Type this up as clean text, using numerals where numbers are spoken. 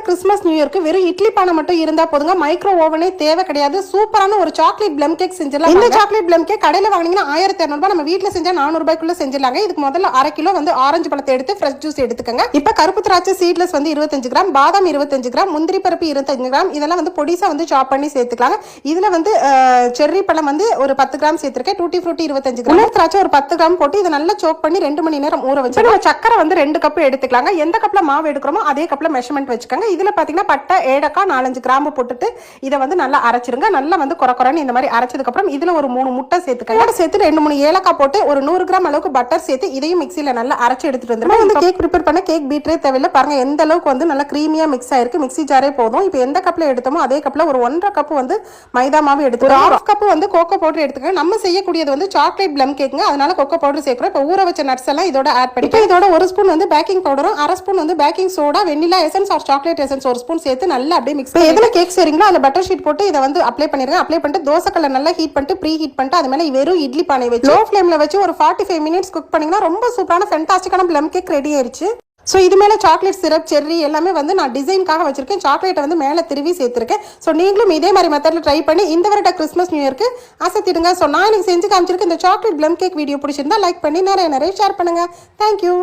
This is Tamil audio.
கிறிஸ்மஸ் நியூ இயர்க்கு வெறும் இட்லி பானை மட்டும் இருந்தா போதுங்க, மைக்ரோ ஓவனே தேவை கிடையாது. சூப்பரான ஒரு சாக்லேட் ப்ளம் கேக் செஞ்சிடலாம். இந்த சாக்லேட் ப்ளம் கேக் கடையில் வாங்கினீங்கன்னா 1200 நம்ம வீட்டில் செஞ்சா 400 ரூபாய்க்குள்ள செஞ்சிடலாங்க. இதுக்கு முதல்ல 1/2 கிலோ வந்து ஆரஞ்சு பழத்தை எடுத்து ஃப்ரெஷ் ஜூஸ் எடுத்துக்கங்க. இப்போ கருப்பு திராட்சை சீட்லெஸ் வந்து 25 கிராம், பாதாம் 25 கிராம், முந்திரி பருப்பு 25 கிராம், இதெல்லாம் வந்து பொடிசா வந்து சாப் பண்ணி சேர்த்துக்கலாங்க. இதுல வந்து செர்ரி பழம் வந்து ஒரு 10 கிராம் சேர்த்திருக்கேன். டூட்டி ஃப்ரூட்டி 25 கிராம், திராட்சை ஒரு 10 கிராம் போட்டு இதை நல்லா சோக் பண்ணி 2 மணி நேரம் ஊற வச்சு சக்கரை வந்து 2 கப் எடுத்துக்கலாங்க. எந்த கப்ல மாவு எடுக்கிறோமோ அதே கப்ல மெஷர்மெண்ட் வச்சுக்கோங்க. இதுல பாத்தீங்கன்னா பட்டை, ஏலக்காய், 4-5 கிராம்பு போட்டுட்டு இதை வந்து நல்லா அரைச்சிருங்க. நல்லா வந்து குறக்குறன்னு இந்த மாதிரி அரைச்சதுக்கு அப்புறம் இதுல ஒரு 3 முட்டை சேர்த்துக்கங்க. சேர்த்து 2-3 ஏலக்காய் போட்டு ஒரு 100 கிராம் அளவுக்கு பட்டர் சேர்த்து இதையும் மிக்சியில நல்லா அரைச்சு எடுத்துட்டு வந்துடும். வந்து கேக் ப்ரிப்பேர் பண்ண கேக் பீட்டரே தேவையில்லை. பாருங்க எந்த அளவுக்கு வந்து நல்லா கிரீமியா மிக்ஸ் ஆயிருக்கு. மிக்ஸி ஜாரே போதும். இப்போ எந்த கப்ல எடுத்தோமோ அதே கப்ல ஒரு 1.5 கப் வந்து மைதா மாவு எடுத்துக்கோங்க. 1/2 கப் வந்து கோகோ பவுடர் எடுத்துக்கோங்க. நம்ம செய்யக்கூடியது வந்து சாக்லேட் ப்ளம் கேக்குங்க, அதனால கோகோ பவுடர் சேர்க்கிறோம். இப்போ ஊற வச்ச நட்ஸ் எல்லாம் இதோட ஆட் பண்ணிட்டு இதோட 1 ஸ்பூன் வந்து பேக்கிங் பவுடரும் 1/2 ஸ்பூன் வந்து baking soda, vanilla essence or chocolate essence 1 spoon சேர்த்து நல்லா அப்படியே மிக்ஸ் பண்ணி எதுல கேக் செய்றீங்களோ அதுல பட்டர் ஷீட் போட்டு இதை வந்து அப்ளை பண்ணிருங்க. அப்ளை பண்ணிட்டு தோசை கல்ல நல்லா ஹீட் பண்ணிட்டு ப்ரீ ஹீட் பண்ணிட்டு அது மேல வெறும் இட்லி பானை வச்சு லோ ஃப்ளேம்ல வச்சு ஒரு 45 மினிட்ஸ் குக் பண்ணீங்கன்னா ரொம்ப சூப்பரான ஃபென்டாஸ்டிக்கான ப்ளம் கேக் ரெடி ஆயிருச்சு. ஸோ இது மேலே சாக்லேட் சிரப், செர்ரி எல்லாமே வந்து நான் டிசைனுக்காக வச்சிருக்கேன். சாக்லேட்டை வந்து மேலே திருவி சேர்த்துருக்கேன். ஸோ நீங்களும் இதே மாதிரி மெத்தடில் ட்ரை பண்ணி இந்த வருட கிறிஸ்மஸ் நியூ இயர்க்கு அசத்திடுங்க. ஸோ நான் எனக்கு செஞ்சு காமிச்சிருக்கேன். இந்த சாக்லேட் ப்ளம் கேக் வீடியோ பிடிச்சிருந்தா லைக் பண்ணி நிறைய ஷேர் பண்ணுங்க. தேங்க்யூ.